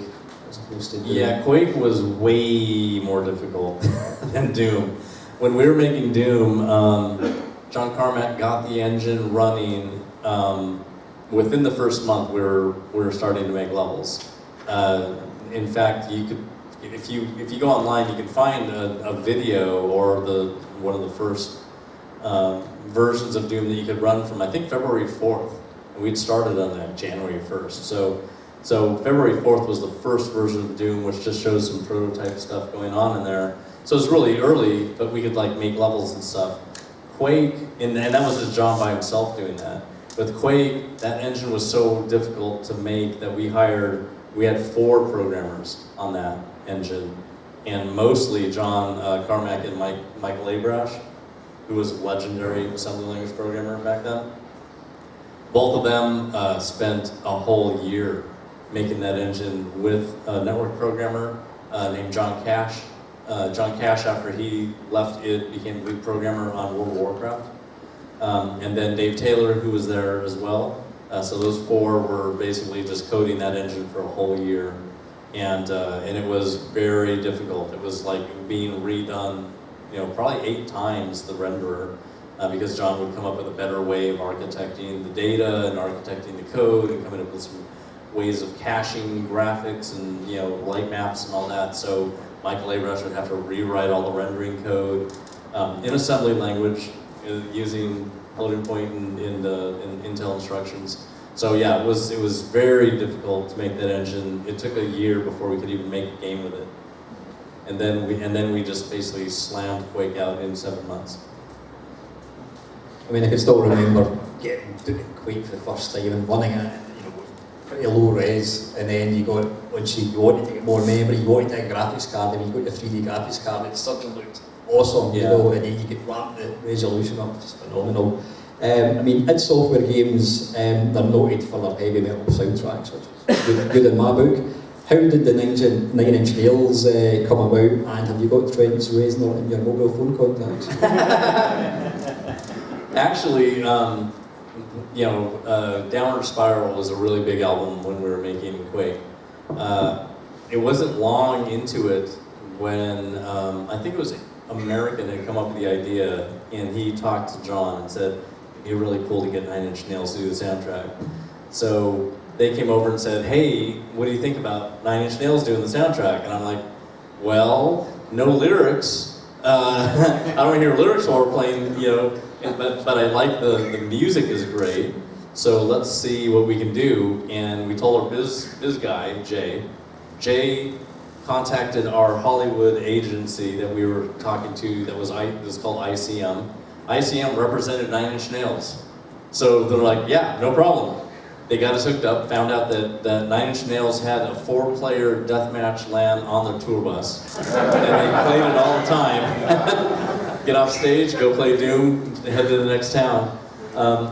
as opposed to Doom? Yeah, Quake was way more difficult than Doom. When we were making Doom, John Carmack got the engine running within the first month, we were starting to make levels. In fact, you could, if you go online, you can find a video or one of the first versions of Doom that you could run from, I think, February 4th. And we'd started on that January 1st. So February 4th was the first version of Doom, which just shows some prototype stuff going on in there. So it was really early, but we could like make levels and stuff. Quake, and that was just John by himself doing that. With Quake, that engine was so difficult to make that we had 4 programmers on that engine, and mostly John Carmack and Michael Abrash, who was a legendary assembly language programmer back then. Both of them spent a whole year making that engine with a network programmer named John Cash. John Cash, after he left it, became the lead programmer on World of Warcraft. And then Dave Taylor, who was there as well. So those 4 were basically just coding that engine for a whole year. And it was very difficult. It was like being redone, probably 8 times the renderer, because John would come up with a better way of architecting the data and architecting the code and coming up with some ways of caching graphics and light maps and all that. So Michael Abrash would have to rewrite all the rendering code in assembly language using floating point and Intel instructions. So yeah, it was very difficult to make that engine. It took a year before we could even make a game with it. And then we just basically slammed Quake out in 7 months. I mean, I can still remember getting Quake for the first time and running it, pretty low res, and then you wanted to get more memory, you wanted to get a graphics card, and you got your 3D graphics card, and it suddenly looked awesome, and then you could ramp the resolution up, it's phenomenal. I mean, id Software games, they're noted for their heavy metal soundtracks, which is good in my book. How did the 9 Inch Nails come about, and have you got Trent's Reznor in your mobile phone contacts? Actually, Downward Spiral was a really big album when we were making Quake. It wasn't long into it when, I think it was American had come up with the idea, and he talked to John and said, it'd be really cool to get 9 Inch Nails to do the soundtrack. So they came over and said, hey, what do you think about 9 Inch Nails doing the soundtrack? And I'm like, well, no lyrics. I don't hear lyrics while we're playing, but I like the music is great. So let's see what we can do. And we told our biz guy, Jay. Jay contacted our Hollywood agency that we were talking to that was called ICM. ICM represented 9 Inch Nails. So they're like, yeah, no problem. They got us hooked up, found out that 9 Inch Nails had a 4-player deathmatch LAN on their tour bus. And they played it all the time. Get off stage, go play Doom, head to the next town.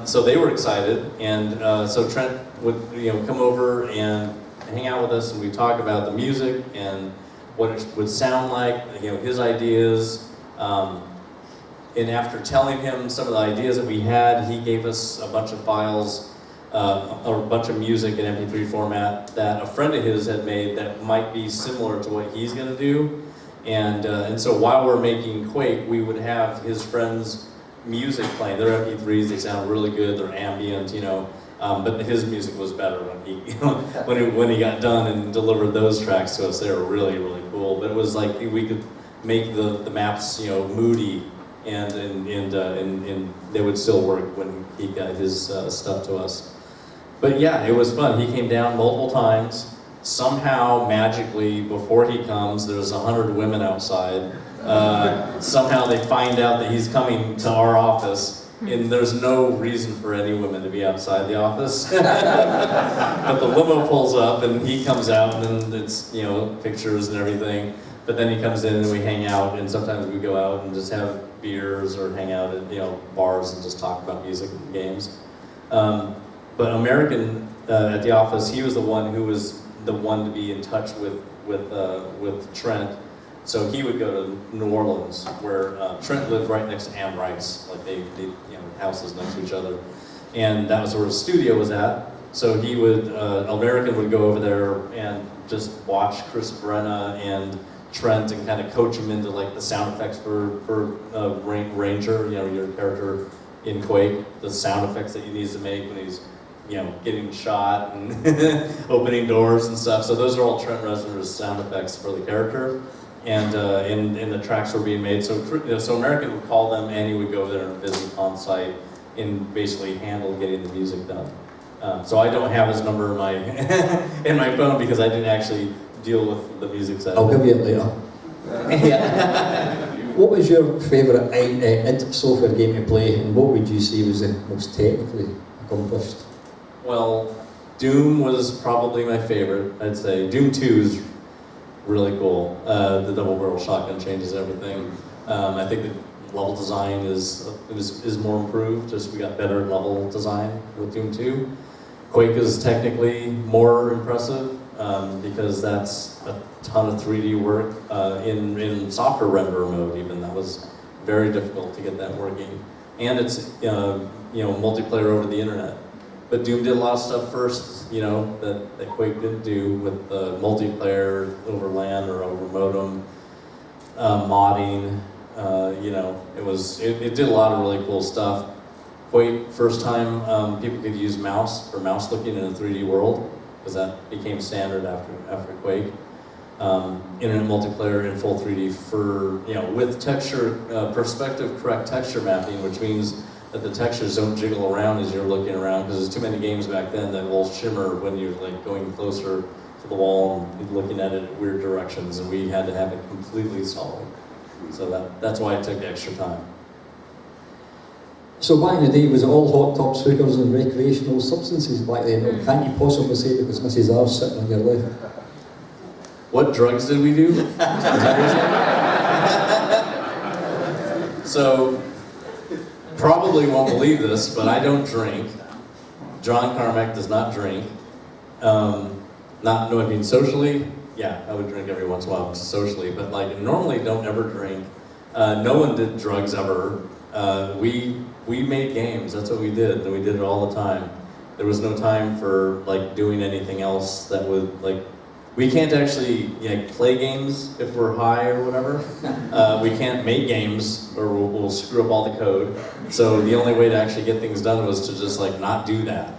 So they were excited, and so Trent would come over and hang out with us, and we talk about the music and what it would sound like, his ideas. And after telling him some of the ideas that we had, he gave us a bunch of files, or a bunch of music in MP3 format that a friend of his had made that might be similar to what he's going to do. And so while we're making Quake, we would have his friends' music playing. They're MP3s, they sound really good, they're ambient, but his music was better when he when he got done and delivered those tracks to us. They were really, really cool. But it was like we could make the maps, moody, and they would still work when he got his stuff to us. But yeah, it was fun. He came down multiple times. Somehow, magically, before he comes, there's 100 women outside. Somehow they find out that he's coming to our office, and there's no reason for any women to be outside the office. But the limo pulls up, and he comes out, and it's, pictures and everything. But then he comes in, and we hang out, and sometimes we go out and just have beers or hang out at, bars and just talk about music and games. But American at the office, he was the one who was the one to be in touch with Trent. So he would go to New Orleans, where Trent lived right next to Anne Rice, like they houses next to each other, and that was where his studio was at. So he would, American would go over there and just watch Chris Brenna and Trent and kind of coach him into like the sound effects for Ranger, your character in Quake, the sound effects that he needs to make when he's getting shot and opening doors and stuff. So those are all Trent Reznor's sound effects for the character. And in the tracks were being made. So American would call them, and he would go there and visit on site and basically handle getting the music done. So I don't have his number in my in my phone because I didn't actually deal with the music side. I'll give you it later. What was your favourite id Software game to play, and what would you say was the most technically accomplished? Well, Doom was probably my favorite, I'd say. Doom 2 is really cool. The double barrel shotgun changes everything. I think the level design is more improved, just we got better level design with Doom 2. Quake is technically more impressive because that's a ton of 3D work in software render mode even. That was very difficult to get that working. And it's multiplayer over the internet. But Doom did a lot of stuff first, that Quake didn't do with multiplayer over LAN or over modem, modding. It did a lot of really cool stuff. Quake, first time people could use mouse for mouse looking in a 3D world, because that became standard after Quake. Internet multiplayer in full 3D for with texture perspective correct texture mapping, which means that the textures don't jiggle around as you're looking around, because there's too many games back then that will shimmer when you're like going closer to the wall and looking at it in weird directions, and we had to have it completely solid. So that's why it took extra time. So back in the day, was it all hot tubs, hookers and recreational substances back then? Or can't you possibly say because Mrs. R's sitting on your left? What drugs did we do? So, probably won't believe this, but I don't drink. John Carmack does not drink. Socially, yeah, I would drink every once in a while socially, but normally don't ever drink. No one did drugs ever. We made games, that's what we did, and we did it all the time. There was no time for doing anything else that would we can't actually play games if we're high or whatever. We can't make games or we'll screw up all the code. So the only way to actually get things done was to just not do that.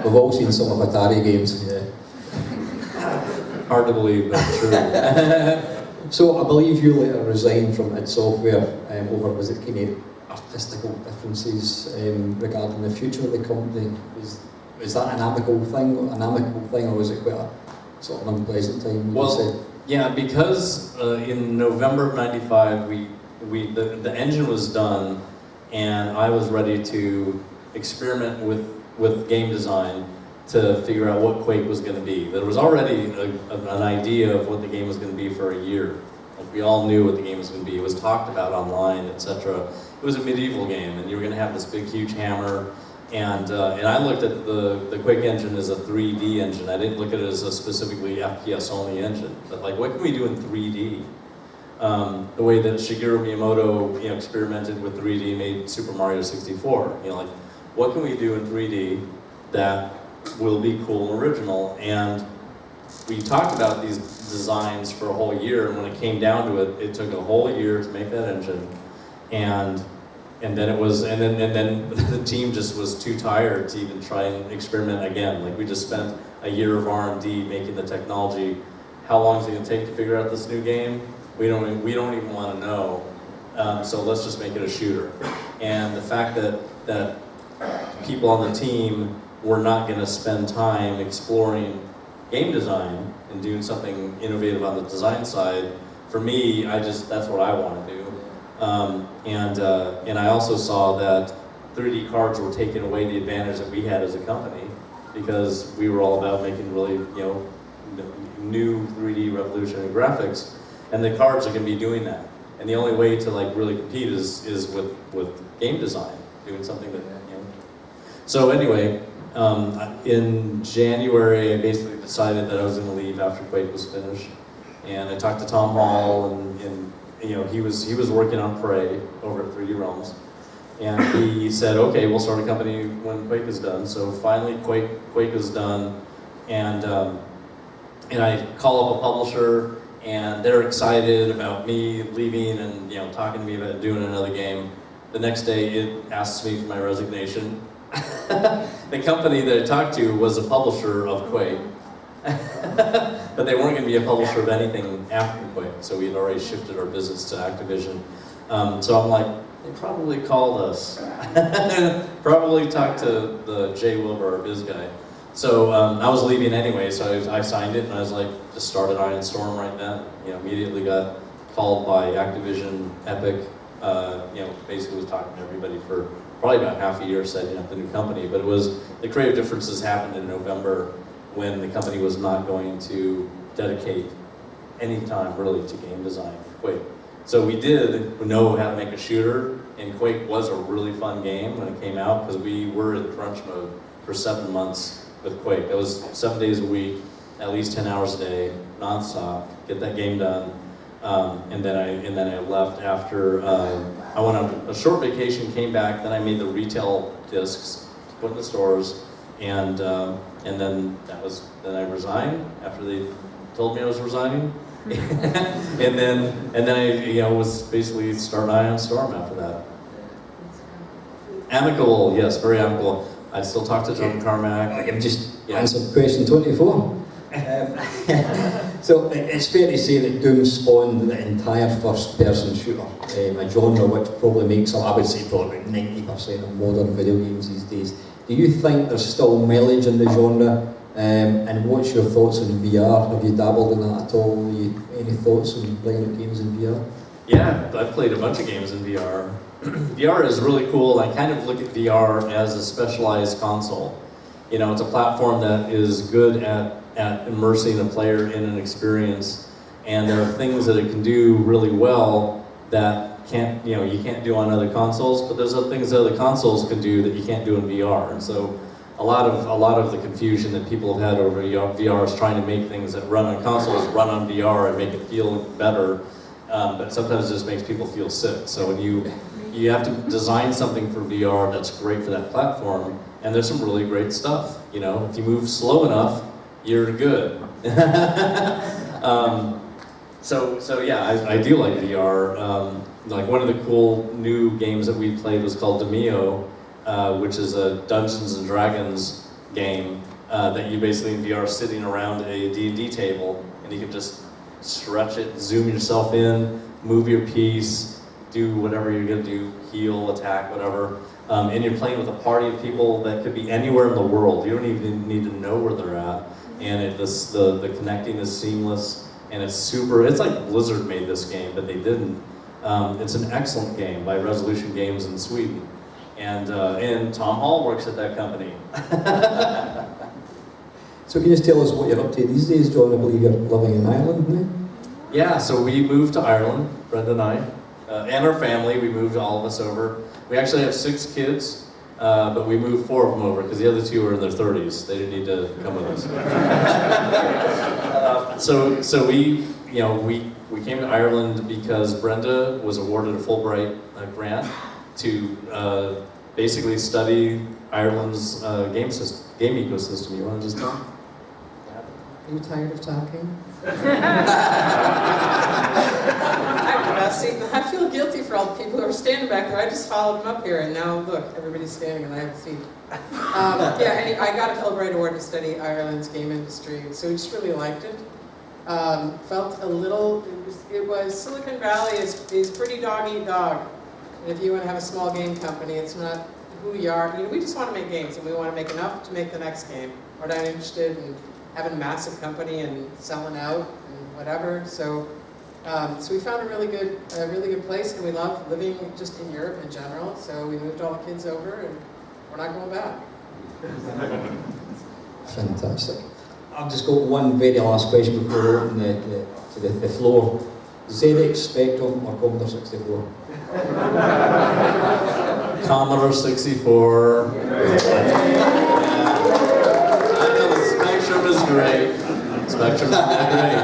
We've all seen some of Atari games. Yeah. Hard to believe, but true. So I believe you later resigned from id Software over, was it kind of artistical differences regarding the future of the company? Is that an amicable thing, or was it quite a sort of unpleasant time? Well, yeah, because in November of '95, the engine was done, and I was ready to experiment with game design to figure out what Quake was going to be. There was already an idea of what the game was going to be for a year. We all knew what the game was going to be. It was talked about online, etc. It was a medieval game, and you were going to have this big, huge hammer. And I looked at the Quake engine as a 3D engine. I didn't look at it as a specifically FPS-only engine. But what can we do in 3D? The way that Shigeru Miyamoto experimented with 3D, made Super Mario 64. What can we do in 3D that will be cool and original? And we talked about these designs for a whole year, and when it came down to it, it took a whole year to make that engine. And then the team just was too tired to even try and experiment again. We just spent a year of R&D making the technology. How long is it going to take to figure out this new game? We don't even want to know. So let's just make it a shooter. And the fact that people on the team were not going to spend time exploring game design and doing something innovative on the design side, for me, that's what I want to do. And I also saw that 3D cards were taking away the advantage that we had as a company, because we were all about making really, new 3D revolutionary graphics, and the cards are going to be doing that. And the only way to really compete is with game design, doing something that So anyway, in January, I basically decided that I was going to leave after Quake was finished, and I talked to Tom Hall, and he was working on Prey over at 3D Realms, and he said, okay, we'll start a company when Quake is done. So finally, Quake is done, and I call up a publisher, and they're excited about me leaving and talking to me about doing another game. The next day, it asks me for my resignation. the company that I talked to was a publisher of Quake. But they weren't going to be a publisher of anything after Quake, so we had already shifted our business to Activision. So I'm like, they probably called us. Probably talked to the Jay Wilbur, our biz guy. So I was leaving anyway, so I signed it, and I was like, just started Iron Storm right then. Immediately got called by Activision, Epic. Basically was talking to everybody for probably about half a year setting up the new company. But the creative differences happened in November when the company was not going to dedicate any time really to game design for Quake. So we did know how to make a shooter, and Quake was a really fun game when it came out because we were in crunch mode for 7 months with Quake. It was 7 days a week, at least 10 hours a day, nonstop, get that game done. And then I left after I went on a short vacation, came back, then I made the retail discs to put in the stores, and then I resigned after they told me I was resigning. and then I was basically starting Iron Storm after that. Amicable, yes, very amicable. I still talk to John Carmack. I've just answered question 24. So it's fair to say that Doom spawned the entire first-person shooter, a genre which probably makes up, I would say, probably 90% of modern video games these days. Do you think there's still mileage in the genre? And what's your thoughts on VR? Have you dabbled in that at all? Any thoughts on playing games in VR? Yeah, I've played a bunch of games in VR. VR is really cool. I kind of look at VR as a specialized console. It's a platform that is good at immersing a player in an experience, and there are things that it can do really well that you can't do on other consoles, but there's other things that other consoles can do that you can't do in VR. And so a lot of the confusion that people have had over VR is trying to make things that run on consoles run on VR and make it feel better, but sometimes it just makes people feel sick. So when you have to design something for VR that's great for that platform, and there's some really great stuff. If you move slow enough, you're good. So yeah, I do like VR. Like one of the cool new games that we played was called Demio, which is a Dungeons and Dragons game that you basically in VR sitting around a D&D table, and you can just stretch it, zoom yourself in, move your piece, do whatever you're gonna do, heal, attack, whatever. And you're playing with a party of people that could be anywhere in the world. You don't even need to know where they're at. And the connecting is seamless, and it's like Blizzard made this game, but they didn't. It's an excellent game by Resolution Games in Sweden. And Tom Hall works at that company. So can you just tell us what you're up to these days, John? I believe you're living in Ireland now? Yeah, so we moved to Ireland, Brenda and I, and our family. We moved all of us over. We actually have 6 kids, but we moved 4 of them over because the other 2 are in their 30s. They didn't need to come with us. So we came to Ireland because Brenda was awarded a Fulbright grant to basically study Ireland's game ecosystem. You want to just talk? Are you tired of talking? I feel guilty for all the people who are standing back there. I just followed them up here, and now look, everybody's standing and I have a seat. I got a Fulbright Award to study Ireland's game industry, so we just really liked it. Felt a little, it was Silicon Valley is pretty dog eat dog. And if you want to have a small game company, it's not who you are. We just want to make games, and we want to make enough to make the next game. We're not interested in having a massive company and selling out and whatever. So we found a really good place, and we love living just in Europe in general. So we moved all the kids over, and we're not going back. Fantastic. I've just got one very last question before we open the floor. ZX Spectrum or Commodore 64? Commodore 64. I know the Spectrum is great. Spectrum is great.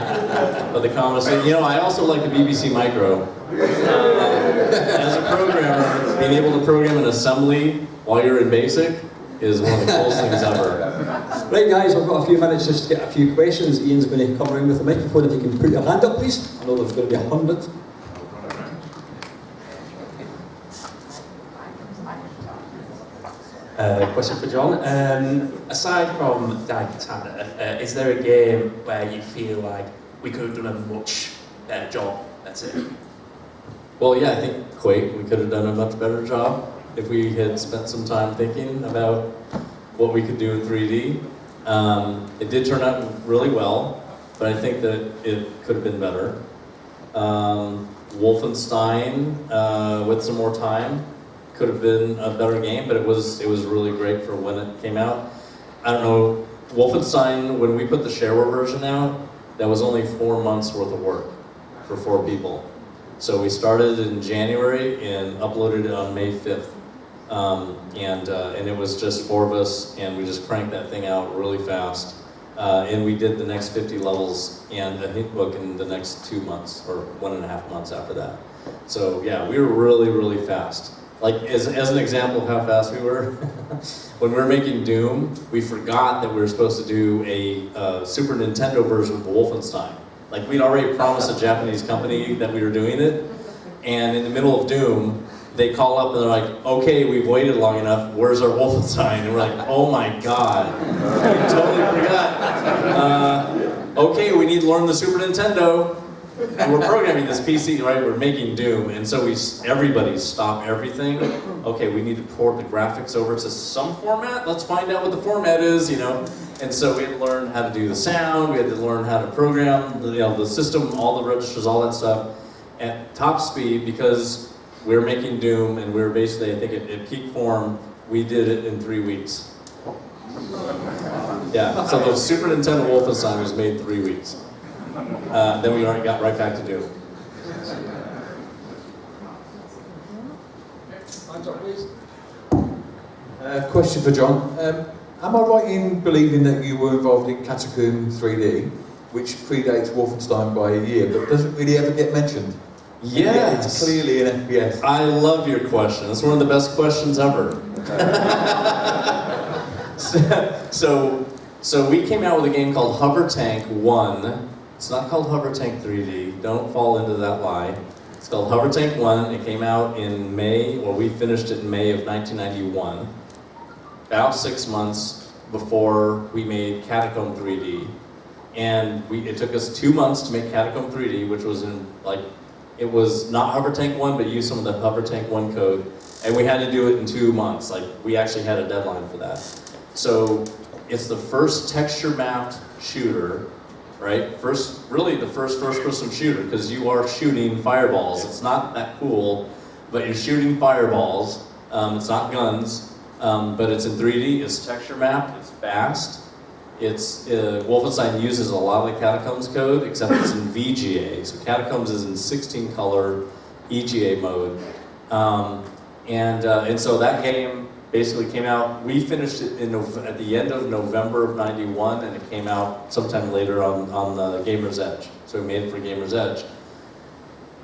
But the Commodore, I also like the BBC Micro. As a programmer, being able to program an assembly while you're in BASIC is one of the coolest things ever. Right guys, I've got a few minutes just to get a few questions. Ian's going to come around with the microphone. If you can put your hand up please. I know there's going to be 100. Question for John. Aside from Daikatana, is there a game where you feel like we could have done a much better job? That's it. Well, yeah, I think Quake, we could have done a much better job if we had spent some time thinking about what we could do in 3D. It did turn out really well, but I think that it could have been better. Wolfenstein, with some more time, could have been a better game, but it was really great for when it came out. I don't know, Wolfenstein, when we put the shareware version out, that was only 4 months worth of work for 4 people. So we started in January and uploaded it on May 5th. And it was just 4 of us, and we just cranked that thing out really fast. And we did the next 50 levels and a hint book in the next 2 months, or 1.5 months after that. So yeah, we were really, really fast. Like, as an example of how fast we were, when we were making Doom, we forgot that we were supposed to do a Super Nintendo version of Wolfenstein. Like, we'd already promised a Japanese company that we were doing it, and in the middle of Doom, they call up and they're like, okay, we've waited long enough, where's our Wolfenstein? And we're like, oh my god, we totally forgot. Okay, we need to learn the Super Nintendo. And we're programming this PC, right? We're making Doom, and so everybody stopped everything. Okay, we need to port the graphics over to some format. Let's find out what the format is, you know. And so we had to learn how to do the sound. We had to learn how to program, the system, all the registers, all that stuff at top speed because we were making Doom, and we were basically, I think, at peak form. We did it in 3 weeks. Yeah. So the Super Nintendo Wolfenstein was made in 3 weeks. Then we got right back to Doom. Question for John. Am I right in believing that you were involved in Catacomb 3D, which predates Wolfenstein by a year, but doesn't really ever get mentioned? Yes. It's clearly an FPS. I love your question. It's one of the best questions ever. So we came out with a game called Hover Tank 1. It's not called Hover Tank 3D. Don't fall into that lie. It's called Hover Tank 1. It came out in May, or we finished it in May of 1991. About 6 months before we made Catacomb 3D. And it took us 2 months to make Catacomb 3D, which was it was not Hover Tank 1, but used some of the Hover Tank 1 code. And we had to do it in 2 months. Like, we actually had a deadline for that. So it's the first texture mapped shooter, right? Really the first person shooter, because you are shooting fireballs. It's not that cool, but you're shooting fireballs. It's not guns, but it's in 3D, it's texture mapped, it's fast. Wolfenstein uses a lot of the Catacombs code, except it's in VGA. So Catacombs is in 16 color EGA mode. And so that game basically came out, we finished it at the end of November of 91, and it came out sometime later on the Gamer's Edge. So we made it for Gamer's Edge.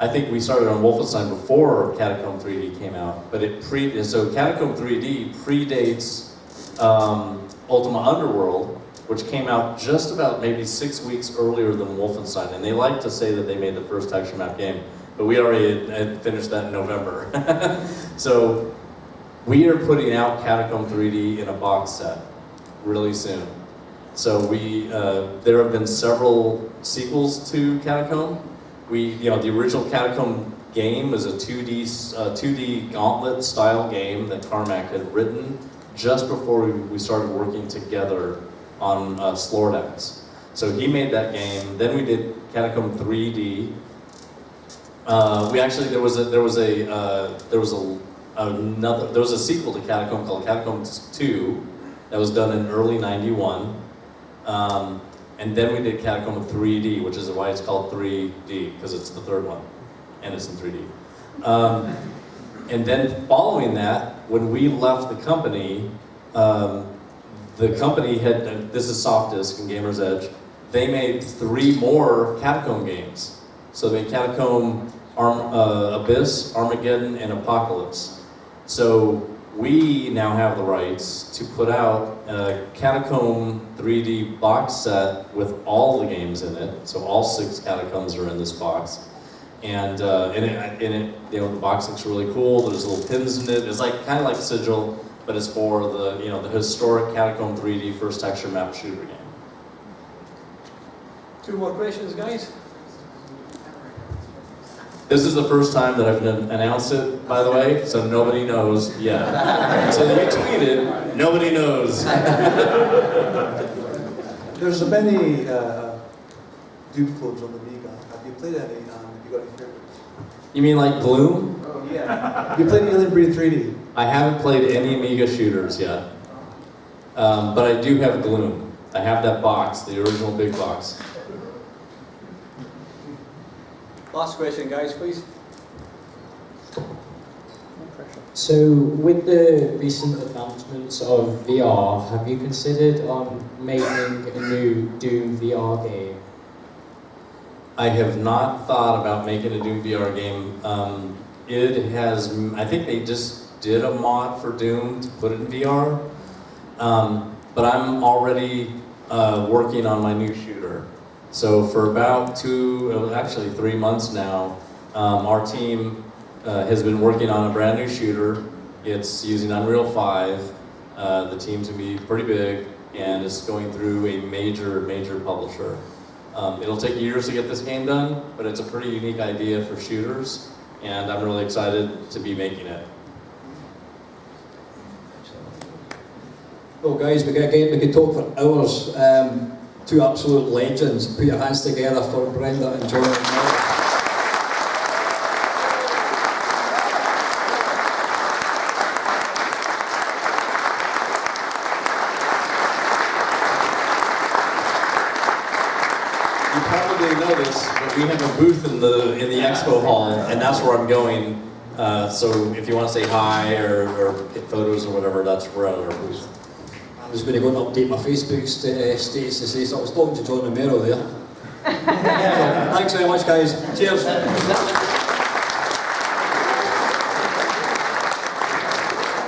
I think we started on Wolfenstein before Catacomb 3D came out, but so Catacomb 3D predates Ultima Underworld, which came out just about maybe 6 weeks earlier than Wolfenstein, and they like to say that they made the first texture map game, but we already had finished that in November. So we are putting out Catacomb 3D in a box set really soon. So there have been several sequels to Catacomb. The original Catacomb game was a 2D gauntlet style game that Carmack had written just before we started working together on Slordax. So he made that game. Then we did Catacomb 3D. There was a sequel to Catacomb called Catacomb 2 that was done in early '91. And then we did Catacomb 3D, which is why it's called 3D, because it's the third one, and it's in 3D. And then following that, when we left the company had, this is Softdisk and Gamer's Edge, they made 3 more Catacomb games. So they made Catacomb, Abyss, Armageddon, and Apocalypse. So we now have the rights to put out a Catacomb 3D box set with all the games in it. So all 6 Catacombs are in this box. And the box looks really cool. There's little pins in it. It's kind of like Sigil, but it's for the the historic Catacomb 3D first texture map shooter game. 2 more questions, guys. This is the first time that I've announced it, by the way, so nobody knows yet. So we tweeted, nobody knows. There's many Doom clubs on the Amiga. Have you played any? Have you got any favorites? You mean like Gloom? Oh yeah. Have you played Alien Breed 3D? I haven't played any Amiga shooters yet, but I do have Gloom. I have that box, the original big box. Last question, guys, please. So, with the recent advancements of VR, have you considered making a new Doom VR game? I have not thought about making a Doom VR game. I think they just did a mod for Doom to put it in VR, but I'm already working on my new shooter. So for about 3 months now, our team has been working on a brand new shooter. It's using Unreal 5. The team's gonna be pretty big, and it's going through a major publisher. It'll take years to get this game done, but it's a pretty unique idea for shooters, and I'm really excited to be making it. Well, guys, we could talk for hours. 2 absolute legends. Put your hands together for Brenda and John. You probably know this, but we have a booth in the expo hall, and that's where I'm going. So if you want to say hi or get photos or whatever, that's where our booth. I was going to go and update my Facebook status to say so I was talking to John Romero there. So, thanks very much, guys. Cheers.